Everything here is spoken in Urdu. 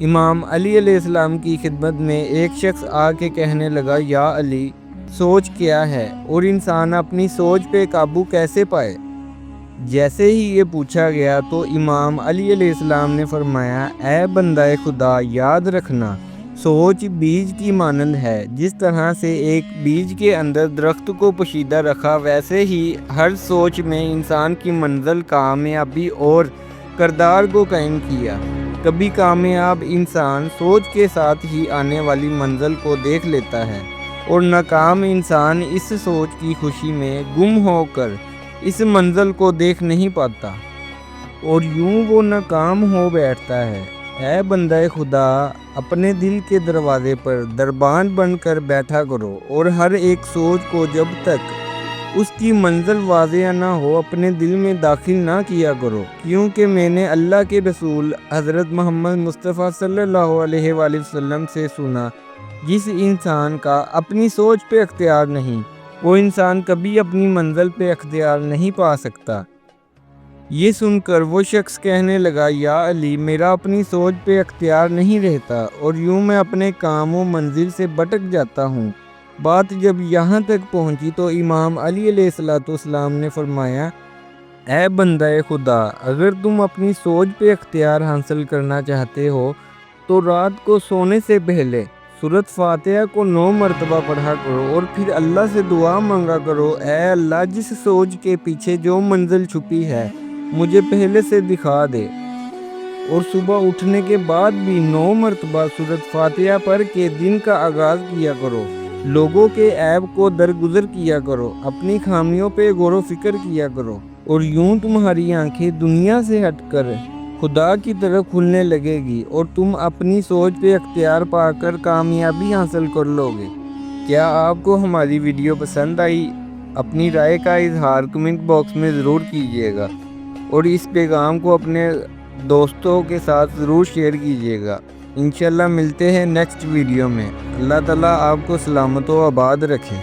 امام علی علیہ السلام کی خدمت میں ایک شخص آ کے کہنے لگا، یا علی، سوچ کیا ہے اور انسان اپنی سوچ پہ قابو کیسے پائے؟ جیسے ہی یہ پوچھا گیا تو امام علی علیہ السلام نے فرمایا، اے بندہ خدا، یاد رکھنا، سوچ بیج کی مانند ہے۔ جس طرح سے ایک بیج کے اندر درخت کو پوشیدہ رکھا، ویسے ہی ہر سوچ میں انسان کی منزل، کامیابی اور کردار کو قائم کیا۔ کبھی کامیاب انسان سوچ کے ساتھ ہی آنے والی منزل کو دیکھ لیتا ہے اور ناکام انسان اس سوچ کی خوشی میں گم ہو کر اس منزل کو دیکھ نہیں پاتا اور یوں وہ ناکام ہو بیٹھتا ہے۔ اے بندہ خدا، اپنے دل کے دروازے پر دربان بن کر بیٹھا کرو اور ہر ایک سوچ کو جب تک اس کی منزل واضح نہ ہو اپنے دل میں داخل نہ کیا کرو، کیونکہ میں نے اللہ کے رسول حضرت محمد مصطفیٰ صلی اللہ علیہ وآلہ وسلم سے سنا، جس انسان کا اپنی سوچ پہ اختیار نہیں، وہ انسان کبھی اپنی منزل پہ اختیار نہیں پا سکتا۔ یہ سن کر وہ شخص کہنے لگا، یا علی، میرا اپنی سوچ پہ اختیار نہیں رہتا اور یوں میں اپنے کام و منزل سے بھٹک جاتا ہوں۔ بات جب یہاں تک پہنچی تو امام علی علیہ السلام نے فرمایا، اے بندہ خدا، اگر تم اپنی سوچ پہ اختیار حاصل کرنا چاہتے ہو تو رات کو سونے سے پہلے سورۃ فاتحہ کو 9 مرتبہ پڑھا کرو اور پھر اللہ سے دعا مانگا کرو، اے اللہ، جس سوچ کے پیچھے جو منزل چھپی ہے مجھے پہلے سے دکھا دے۔ اور صبح اٹھنے کے بعد بھی 9 مرتبہ سورۃ فاتحہ پڑھ کے دن کا آغاز کیا کرو۔ لوگوں کے عیب کو درگزر کیا کرو، اپنی خامیوں پہ غور و فکر کیا کرو اور یوں تمہاری آنکھیں دنیا سے ہٹ کر خدا کی طرف کھلنے لگے گی اور تم اپنی سوچ پہ اختیار پا کر کامیابی حاصل کر لو گے۔ کیا آپ کو ہماری ویڈیو پسند آئی؟ اپنی رائے کا اظہار کمنٹ باکس میں ضرور کیجیے گا اور اس پیغام کو اپنے دوستوں کے ساتھ ضرور شیئر کیجیے گا۔ انشاءاللہ ملتے ہیں نیکسٹ ویڈیو میں۔ اللہ تعالیٰ آپ کو سلامت و آباد رکھے۔